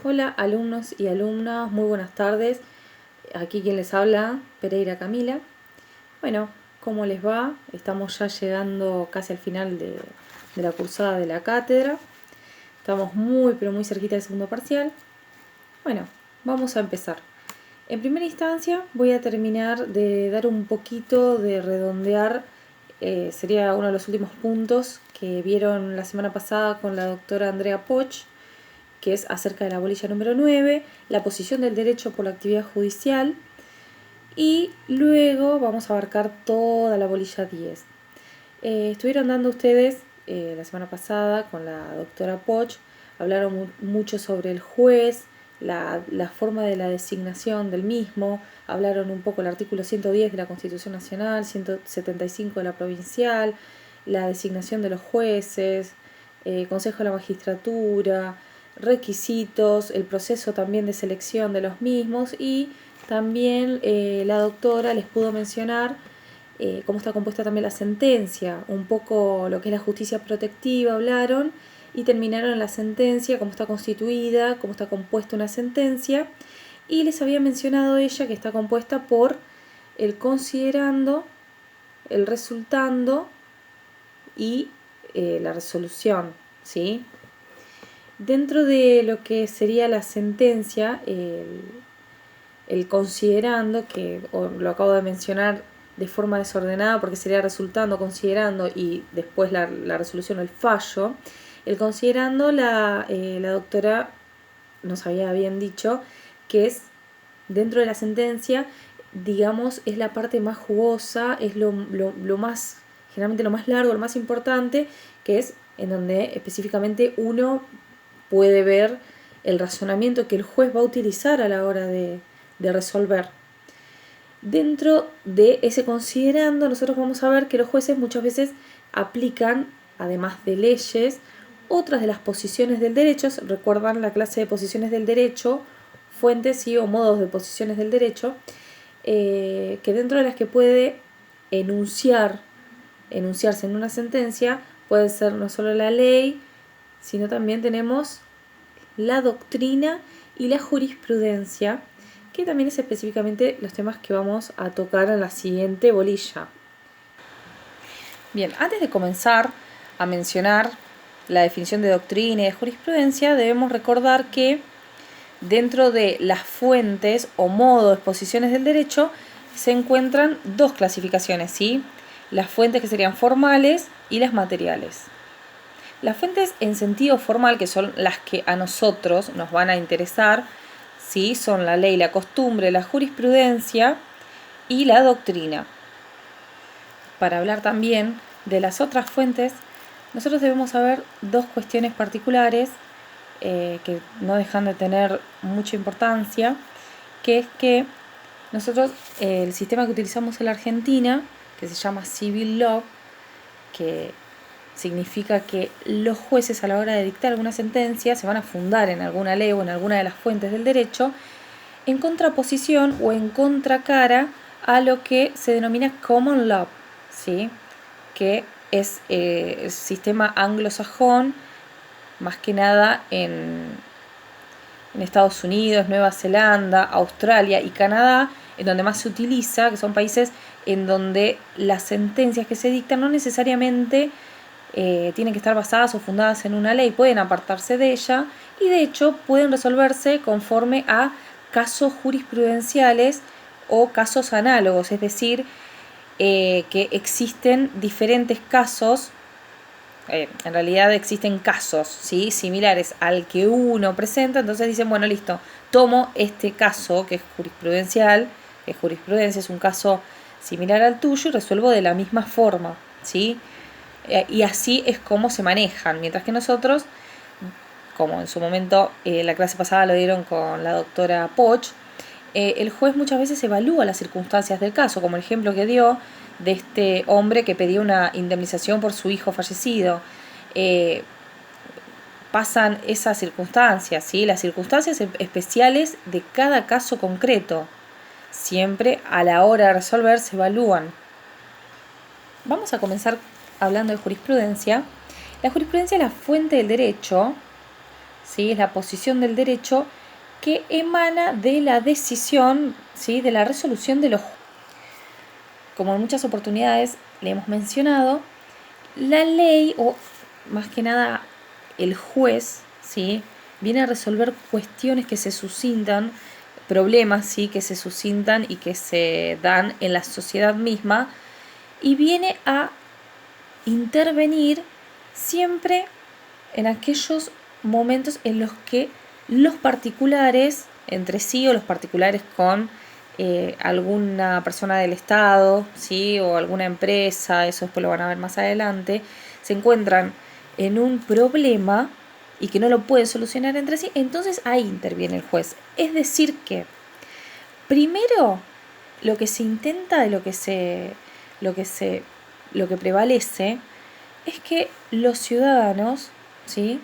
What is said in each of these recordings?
Hola alumnos y alumnas, muy buenas tardes. Aquí quien les habla, Pereira Camila. Bueno, ¿cómo les va? Estamos ya llegando casi al final de la cursada de la cátedra. Estamos muy pero muy cerquita del segundo parcial. Bueno, vamos a empezar. En primera instancia voy a terminar de dar un poquito de redondear, sería uno de los últimos puntos que vieron la semana pasada con la doctora Andrea Poch, que es acerca de la bolilla número 9, la posición del derecho por la actividad judicial, y luego vamos a abarcar toda la bolilla 10. Estuvieron dando ustedes la semana pasada con la doctora Poch, hablaron mucho sobre el juez, la forma de la designación del mismo, hablaron un poco del artículo 110 de la Constitución Nacional, 175 de la provincial, la designación de los jueces, Consejo de la Magistratura, requisitos, el proceso también de selección de los mismos, y también la doctora les pudo mencionar cómo está compuesta también la sentencia, un poco lo que es la justicia protectiva hablaron, y terminaron en la sentencia, cómo está constituida, cómo está compuesta una sentencia, y les había mencionado ella que está compuesta por el considerando, el resultando y la resolución, ¿sí? Dentro de lo que sería la sentencia, el considerando, que lo acabo de mencionar de forma desordenada porque sería resultando, considerando y después la resolución o el fallo, el considerando la doctora nos había bien dicho que es dentro de la sentencia, digamos, es la parte más jugosa, es lo más, generalmente lo más largo, lo más importante, que es en donde específicamente uno puede ver el razonamiento que el juez va a utilizar a la hora de resolver. Dentro de ese considerando, nosotros vamos a ver que los jueces muchas veces aplican, además de leyes, otras de las posiciones del derecho. Recuerdan la clase de posiciones del derecho, fuentes o modos de posiciones del derecho, que dentro de las que puede enunciarse en una sentencia, puede ser no solo la ley, sino también tenemos la doctrina y la jurisprudencia, que también es específicamente los temas que vamos a tocar en la siguiente bolilla. Bien, antes de comenzar a mencionar la definición de doctrina y de jurisprudencia, debemos recordar que dentro de las fuentes o modos de exposiciones del derecho se encuentran dos clasificaciones, ¿sí? Las fuentes que serían formales y las materiales. Las fuentes en sentido formal, que son las que a nosotros nos van a interesar, ¿sí? Son la ley, la costumbre, la jurisprudencia y la doctrina. Para hablar también de las otras fuentes, nosotros debemos saber dos cuestiones particulares que no dejan de tener mucha importancia, que es que nosotros, el sistema que utilizamos en la Argentina, que se llama Civil Law, que significa que los jueces a la hora de dictar alguna sentencia se van a fundar en alguna ley o en alguna de las fuentes del derecho, en contraposición o en contracara a lo que se denomina Common Law, ¿sí? Que es el sistema anglosajón, más que nada en Estados Unidos, Nueva Zelanda, Australia y Canadá, en donde más se utiliza, que son países en donde las sentencias que se dictan no necesariamente tienen que estar basadas o fundadas en una ley, pueden apartarse de ella y de hecho pueden resolverse conforme a casos jurisprudenciales o casos análogos, es decir, que existen diferentes casos, en realidad existen casos, ¿sí? Similares al que uno presenta, entonces dicen, bueno, listo, tomo este caso que es jurisprudencial, que jurisprudencia es un caso similar al tuyo y resuelvo de la misma forma, ¿sí? Y así es como se manejan, mientras que nosotros, como en su momento la clase pasada lo dieron con la doctora Poch, el juez muchas veces evalúa las circunstancias del caso, como el ejemplo que dio de este hombre que pedía una indemnización por su hijo fallecido. Pasan esas circunstancias, ¿sí? Las circunstancias especiales de cada caso concreto. Siempre a la hora de resolver se evalúan. Vamos a comenzar hablando de jurisprudencia. La jurisprudencia es la fuente del derecho, ¿sí? Es la posición del derecho que emana de la decisión, ¿sí? De la resolución de los jueces. Como en muchas oportunidades le hemos mencionado, la ley, o más que nada el juez, ¿sí? Viene a resolver cuestiones que se suscitan, problemas, ¿sí? Que se suscitan y que se dan en la sociedad misma, y viene a intervenir siempre en aquellos momentos en los que los particulares entre sí, o los particulares con alguna persona del Estado, ¿sí? O alguna empresa, eso después lo van a ver más adelante, se encuentran en un problema y que no lo pueden solucionar entre sí, entonces ahí interviene el juez. Es decir que primero lo que se intenta, de lo que prevalece es que los ciudadanos, ¿sí?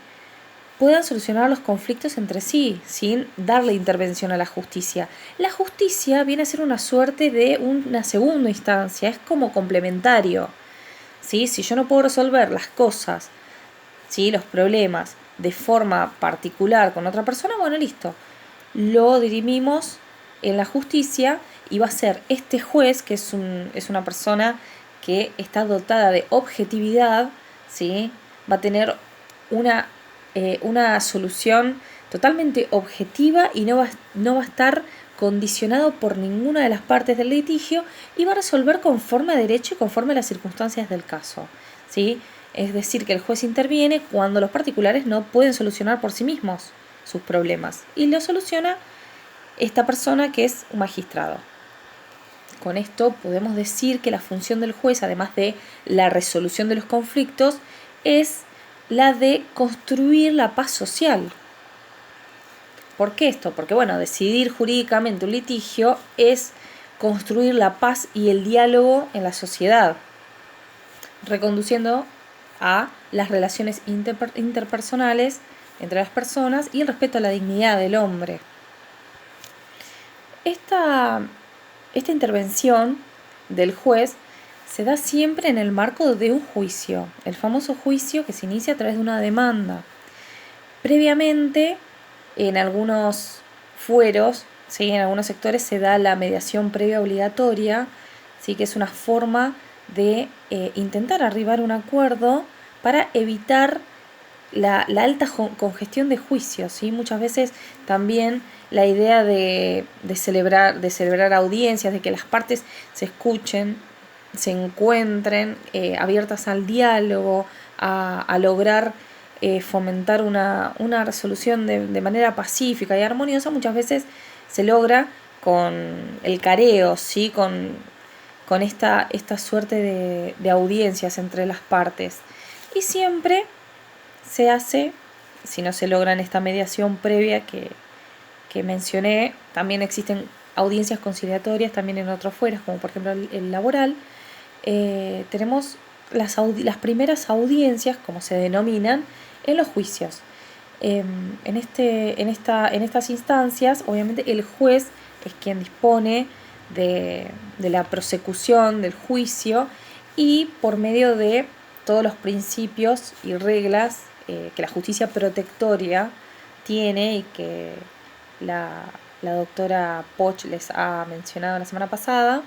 Puedan solucionar los conflictos entre sí, sin darle intervención a la justicia. La justicia viene a ser una suerte de una segunda instancia, es como complementario, ¿sí? Si yo no puedo resolver las cosas, ¿sí? Los problemas de forma particular con otra persona, bueno, listo, lo dirimimos en la justicia y va a ser este juez, que es una persona que está dotada de objetividad, ¿sí? Va a tener una solución totalmente objetiva y no va a estar condicionado por ninguna de las partes del litigio, y va a resolver conforme a derecho y conforme a las circunstancias del caso, ¿sí? Es decir, que el juez interviene cuando los particulares no pueden solucionar por sí mismos sus problemas, y lo soluciona esta persona, que es un magistrado. Con esto podemos decir que la función del juez, además de la resolución de los conflictos, es la de construir la paz social. ¿Por qué esto? Porque, bueno, decidir jurídicamente un litigio es construir la paz y el diálogo en la sociedad, reconduciendo a las relaciones interpersonales entre las personas y el respeto a la dignidad del hombre. Esta intervención del juez se da siempre en el marco de un juicio, el famoso juicio que se inicia a través de una demanda. Previamente, en algunos fueros, ¿sí? En algunos sectores se da la mediación previa obligatoria, ¿sí? Que es una forma de intentar arribar a un acuerdo para evitar la alta congestión de juicios, ¿sí? Muchas veces también la idea de celebrar audiencias, de que las partes se escuchen, se encuentren abiertas al diálogo, a lograr fomentar una resolución de manera pacífica y armoniosa, muchas veces se logra con el careo, ¿sí? Con esta suerte de audiencias entre las partes. Y siempre se hace, si no se logra en esta mediación previa que mencioné, también existen audiencias conciliatorias también en otros fueros, como por ejemplo el laboral. Tenemos las primeras audiencias, como se denominan, en los juicios. En estas instancias, obviamente, el juez es quien dispone de la prosecución del juicio, y por medio de todos los principios y reglas que la justicia protectoria tiene, y que la doctora Poch les ha mencionado la semana pasada,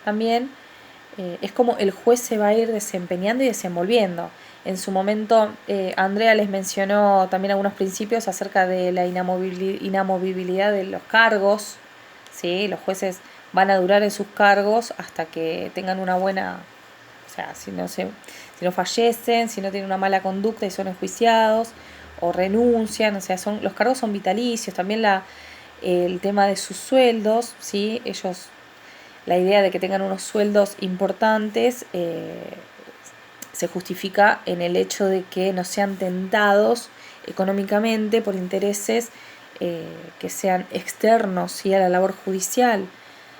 también es como el juez se va a ir desempeñando y desenvolviendo. En su momento, Andrea les mencionó también algunos principios acerca de la inamovibilidad de los cargos, ¿sí? Los jueces van a durar en sus cargos hasta que tengan una buena, o sea, si no fallecen, si no tienen una mala conducta y son enjuiciados o renuncian, o sea, los cargos son vitalicios. También el tema de sus sueldos, ¿sí? La idea de que tengan unos sueldos importantes se justifica en el hecho de que no sean tentados económicamente por intereses que sean externos, ¿sí? A la labor judicial.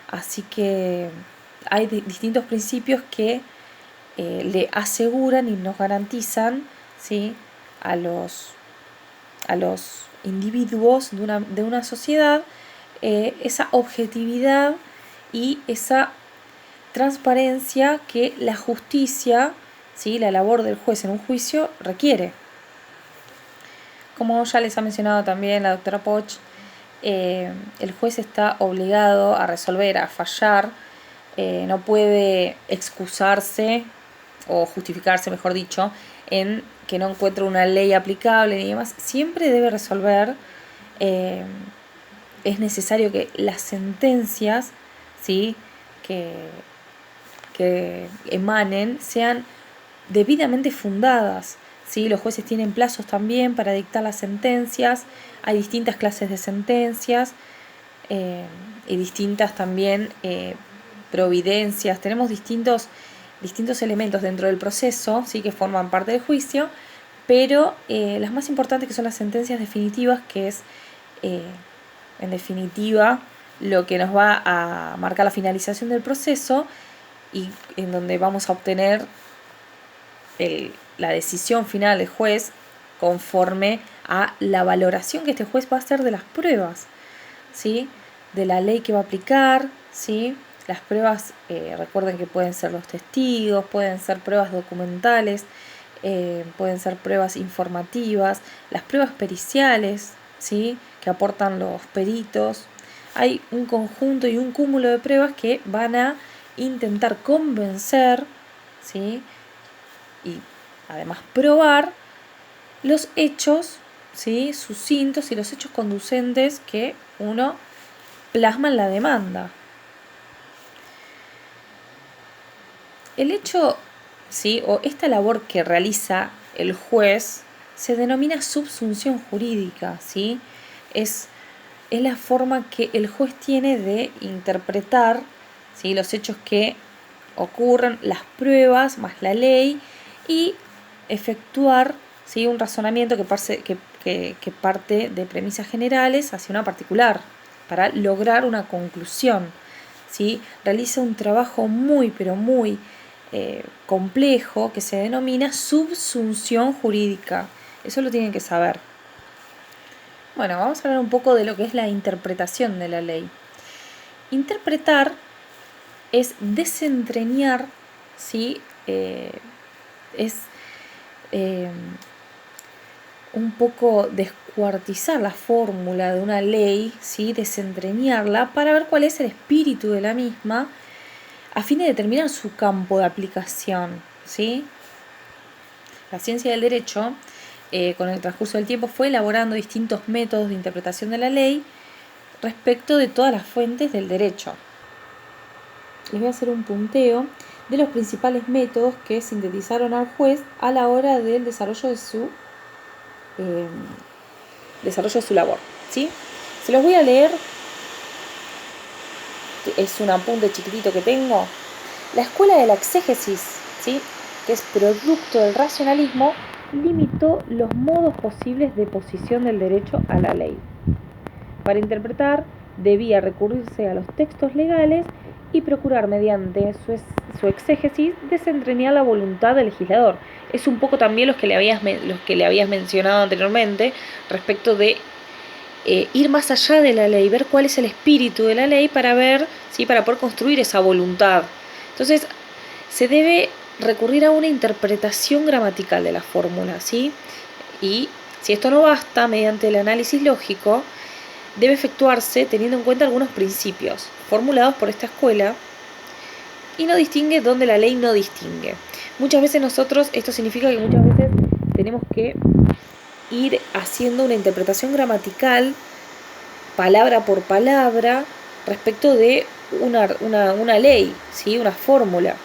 Así que hay distintos principios que le aseguran y nos garantizan, ¿sí? a los individuos de una sociedad esa objetividad y esa transparencia que la justicia, ¿sí? La labor del juez en un juicio requiere. como ya les ha mencionado también la doctora Poch, el juez está obligado a resolver, a fallar, no puede excusarse o justificarse, mejor dicho, en que no encuentre una ley aplicable y demás. Siempre debe resolver. Es necesario que las sentencias, ¿sí?, que emanen sean debidamente fundadas, ¿sí? Los jueces tienen plazos también para dictar las sentencias. Hay distintas clases de sentencias y distintas también providencias. Tenemos distintos elementos dentro del proceso, ¿sí?, que forman parte del juicio, pero las más importantes, que son las sentencias definitivas, que es en definitiva lo que nos va a marcar la finalización del proceso y en donde vamos a obtener la decisión final del juez conforme a la valoración que este juez va a hacer de las pruebas, ¿sí?, de la ley que va a aplicar, ¿sí? Las pruebas, recuerden que pueden ser los testigos, pueden ser pruebas documentales, pueden ser pruebas informativas, las pruebas periciales, ¿sí?, que aportan los peritos. Hay un conjunto y un cúmulo de pruebas que van a intentar convencer, ¿sí?, y además probar los hechos, ¿sí?, sucintos y los hechos conducentes que uno plasma en la demanda. El hecho, ¿sí?, o esta labor que realiza el juez se denomina subsunción jurídica, ¿sí? Es la forma que el juez tiene de interpretar, ¿sí?, los hechos que ocurren, las pruebas más la ley, y efectuar, ¿sí?, un razonamiento que parte de premisas generales hacia una particular para lograr una conclusión, ¿sí? Realiza un trabajo muy, pero muy complejo, que se denomina subsunción jurídica. Eso lo tienen que saber. Bueno, vamos a hablar un poco de lo que es la interpretación de la ley. Interpretar es desentrañar, ¿sí? Es un poco descuartizar la fórmula de una ley, ¿sí?, desentrañarla para ver cuál es el espíritu de la misma, a fin de determinar su campo de aplicación, ¿sí? La ciencia del derecho, con el transcurso del tiempo, fue elaborando distintos métodos de interpretación de la ley respecto de todas las fuentes del derecho. Les voy a hacer un punteo de los principales métodos que sintetizaron al juez a la hora del desarrollo de su labor, ¿sí? Se los voy a leer. Es un apunte chiquitito que tengo. La escuela de la exégesis, ¿sí?, que es producto del racionalismo, limitó los modos posibles de posición del derecho a la ley. Para interpretar, debía recurrirse a los textos legales y procurar, mediante su exégesis, desentrañar la voluntad del legislador. Es un poco también los que le habías mencionado anteriormente, respecto de ir más allá de la ley, ver cuál es el espíritu de la ley para ver, ¿sí?, para poder construir esa voluntad. Entonces, se debe recurrir a una interpretación gramatical de la fórmula, ¿sí? Y si esto no basta, mediante el análisis lógico, debe efectuarse teniendo en cuenta algunos principios formulados por esta escuela, y no distingue donde la ley no distingue. Muchas veces esto significa que muchas veces tenemos que ir haciendo una interpretación gramatical, palabra por palabra, respecto de una ley, ¿sí?, una fórmula.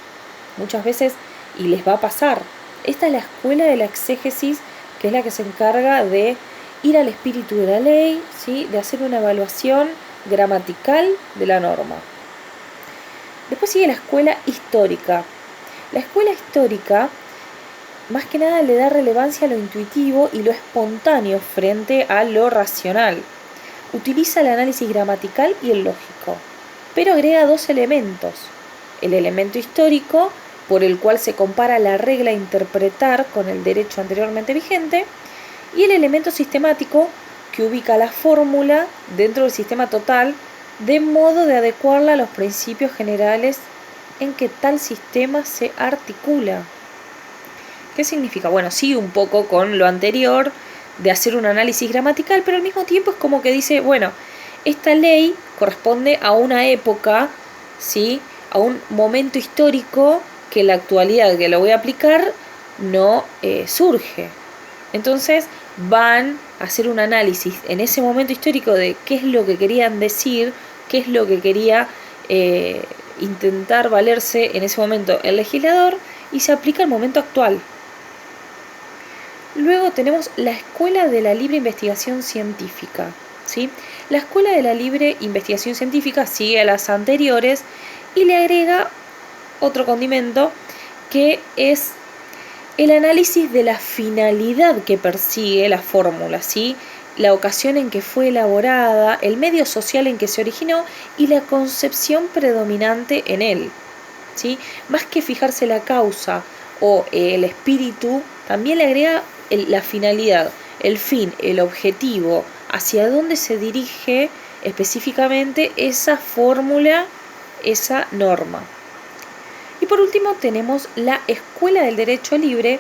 Muchas veces, y les va a pasar. Esta es la escuela de la exégesis, que es la que se encarga de ir al espíritu de la ley, ¿sí?, de hacer una evaluación gramatical de la norma. Después sigue la escuela histórica. La escuela histórica, más que nada, le da relevancia a lo intuitivo y lo espontáneo frente a lo racional. Utiliza el análisis gramatical y el lógico, pero agrega dos elementos. El elemento histórico, por el cual se compara la regla a interpretar con el derecho anteriormente vigente, y el elemento sistemático, que ubica la fórmula dentro del sistema total, de modo de adecuarla a los principios generales en que tal sistema se articula. ¿Qué significa? Bueno, sigue un poco con lo anterior, de hacer un análisis gramatical, pero al mismo tiempo es como que dice, bueno, esta ley corresponde a una época, ¿sí? A un momento histórico que en la actualidad que lo voy a aplicar no surge. Entonces van a hacer un análisis en ese momento histórico de qué es lo que querían decir, qué es lo que quería intentar valerse en ese momento el legislador y se aplica al momento actual. Luego tenemos la Escuela de la Libre Investigación Científica, ¿sí? La Escuela de la Libre Investigación Científica sigue a las anteriores y le agrega otro condimento que es el análisis de la finalidad que persigue la fórmula, ¿sí? La ocasión en que fue elaborada, el medio social en que se originó y la concepción predominante en él, ¿sí? Más que fijarse la causa o el espíritu, también le agrega la finalidad, el fin, el objetivo, hacia dónde se dirige específicamente esa fórmula, esa norma. Y por último tenemos la Escuela del Derecho Libre,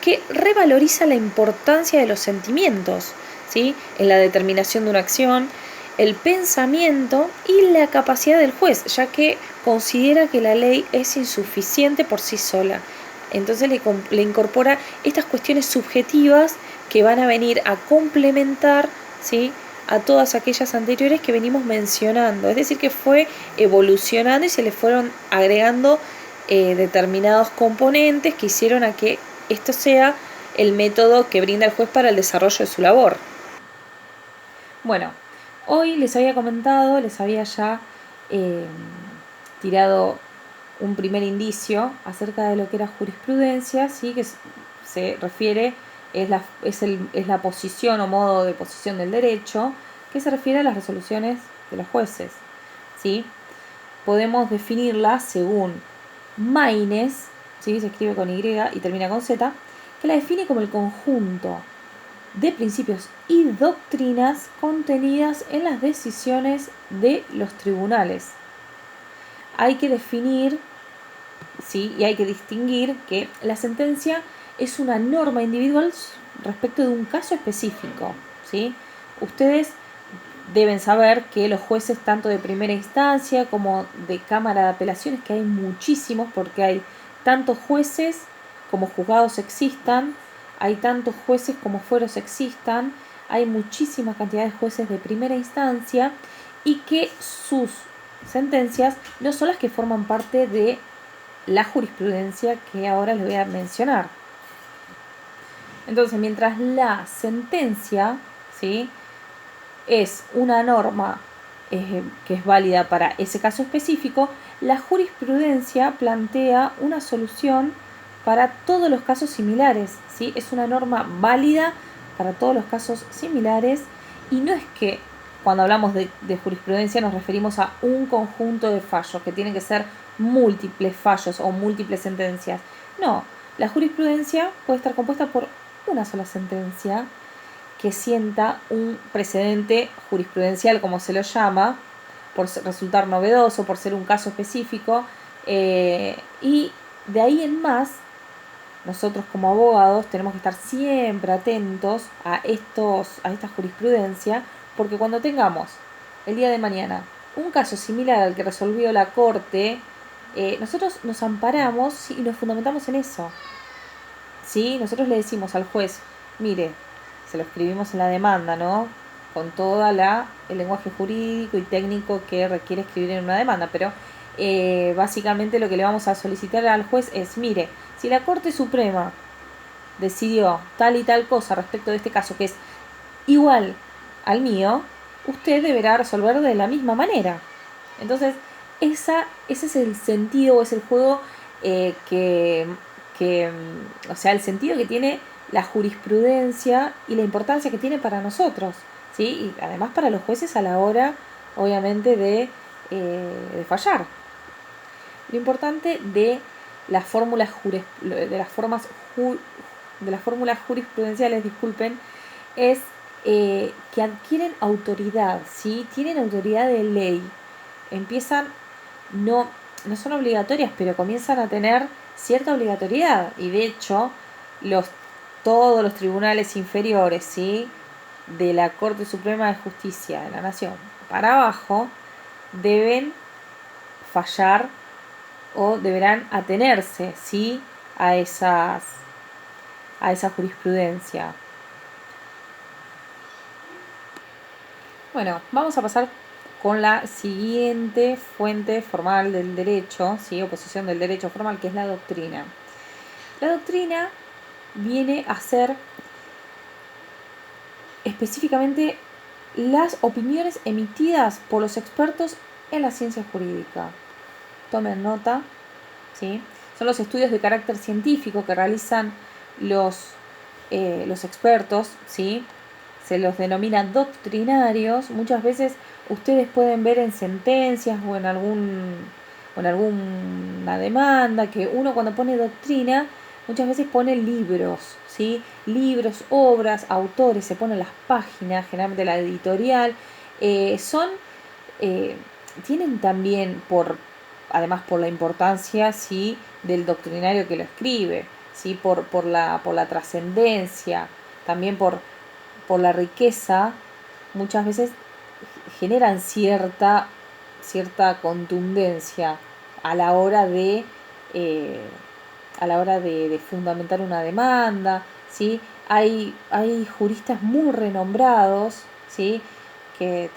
que revaloriza la importancia de los sentimientos, ¿sí? En la determinación de una acción, el pensamiento y la capacidad del juez, ya que considera que la ley es insuficiente por sí sola. Entonces le incorpora estas cuestiones subjetivas que van a venir a complementar, ¿sí?, a todas aquellas anteriores que venimos mencionando. Es decir, que fue evolucionando y se le fueron agregando determinados componentes que hicieron a que esto sea el método que brinda el juez para el desarrollo de su labor. Bueno, hoy les había comentado, les había ya tirado un primer indicio acerca de lo que era jurisprudencia, ¿sí? Que se refiere, es la posición o modo de posición del derecho, que se refiere a las resoluciones de los jueces, ¿sí? Podemos definirla según Maynes, ¿sí? Se escribe con Y y termina con Z, que la define como el conjunto de principios y doctrinas contenidas en las decisiones de los tribunales. Hay que definir, ¿sí?, y hay que distinguir que la sentencia es una norma individual respecto de un caso específico, ¿sí? Ustedes deben saber que los jueces tanto de primera instancia como de Cámara de Apelaciones, que hay muchísimos porque hay tantos jueces como juzgados existan, hay tantos jueces como fueros existan, hay muchísima cantidad de jueces de primera instancia y que sus sentencias no son las que forman parte de la jurisprudencia que ahora les voy a mencionar. Entonces, mientras la sentencia, ¿sí?, es una norma que es válida para ese caso específico, la jurisprudencia plantea una solución para todos los casos similares, ¿sí? Es una norma válida para todos los casos similares y no es que cuando hablamos de jurisprudencia nos referimos a un conjunto de fallos, que tienen que ser múltiples fallos o múltiples sentencias. No, la jurisprudencia puede estar compuesta por una sola sentencia que sienta un precedente jurisprudencial, como se lo llama, por resultar novedoso, por ser un caso específico, y de ahí en más, nosotros como abogados tenemos que estar siempre atentos a esta jurisprudencia, porque cuando tengamos el día de mañana un caso similar al que resolvió la Corte, nosotros nos amparamos y nos fundamentamos en eso, ¿sí? Nosotros le decimos al juez, mire, se lo escribimos en la demanda, ¿no?, con todo el lenguaje jurídico y técnico que requiere escribir en una demanda, pero básicamente lo que le vamos a solicitar al juez es, mire, si la Corte Suprema decidió tal y tal cosa respecto de este caso que es igual al mío, usted deberá resolver de la misma manera. Entonces, ese es el sentido, es el juego o sea, el sentido que tiene la jurisprudencia y la importancia que tiene para nosotros, ¿sí? Y además para los jueces a la hora, obviamente, de fallar. Lo importante de las fórmulas jurisprudenciales, disculpen, es que adquieren autoridad, ¿sí? Tienen autoridad de ley. Empiezan, no son obligatorias, pero comienzan a tener cierta obligatoriedad. Y de hecho, todos los tribunales inferiores, ¿sí?, de la Corte Suprema de Justicia de la Nación para abajo, deben fallar o deberán atenerse, ¿sí?, a esa jurisprudencia. Bueno, vamos a pasar con la siguiente fuente formal del derecho, ¿sí?, oposición del derecho formal, que es la doctrina. La doctrina viene a ser específicamente las opiniones emitidas por los expertos en la ciencia jurídica. Tomen nota, ¿sí? Son los estudios de carácter científico que realizan los expertos, ¿sí? Se los denomina doctrinarios. Muchas veces ustedes pueden ver en sentencias o en alguna demanda que uno, cuando pone doctrina, muchas veces pone libros, ¿sí? Libros, obras, autores, se ponen las páginas, generalmente la editorial. Tienen también, además por la importancia, ¿sí?, del doctrinario que lo escribe, ¿sí?, por la trascendencia, también por la riqueza, muchas veces generan cierta contundencia a la hora de fundamentar una demanda, ¿sí? Hay juristas muy renombrados, ¿sí?, que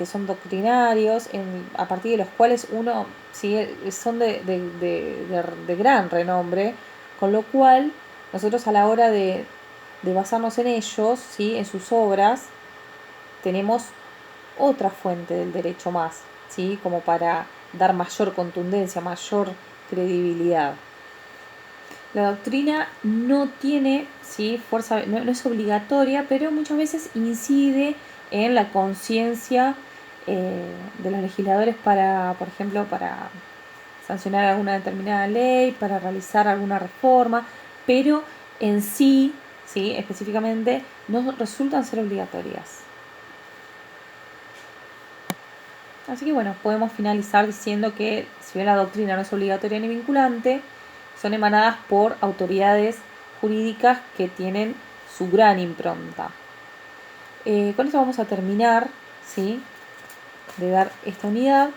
son doctrinarios, a partir de los cuales uno, ¿sí?, son de gran renombre, con lo cual nosotros, a la hora de basarnos en ellos, ¿sí?, en sus obras, tenemos otra fuente del derecho más, ¿sí?, como para dar mayor contundencia, mayor credibilidad. La doctrina no tiene, ¿sí?, fuerza, no es obligatoria, pero muchas veces incide en la conciencia de los legisladores para, por ejemplo, para sancionar alguna determinada ley, para realizar alguna reforma, pero en sí, ¿sí?, específicamente, no resultan ser obligatorias. Así que bueno, podemos finalizar diciendo que, si bien la doctrina no es obligatoria ni vinculante, son emanadas por autoridades jurídicas que tienen su gran impronta. Con esto vamos a terminar, ¿sí?, de dar esta unidad.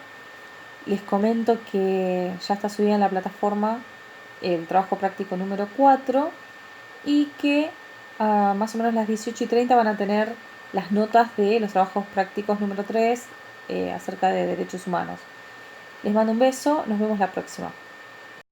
Les comento que ya está subida en la plataforma el trabajo práctico número 4 y que más o menos a las 18:30 van a tener las notas de los trabajos prácticos número 3 acerca de derechos humanos. Les mando un beso, nos vemos la próxima.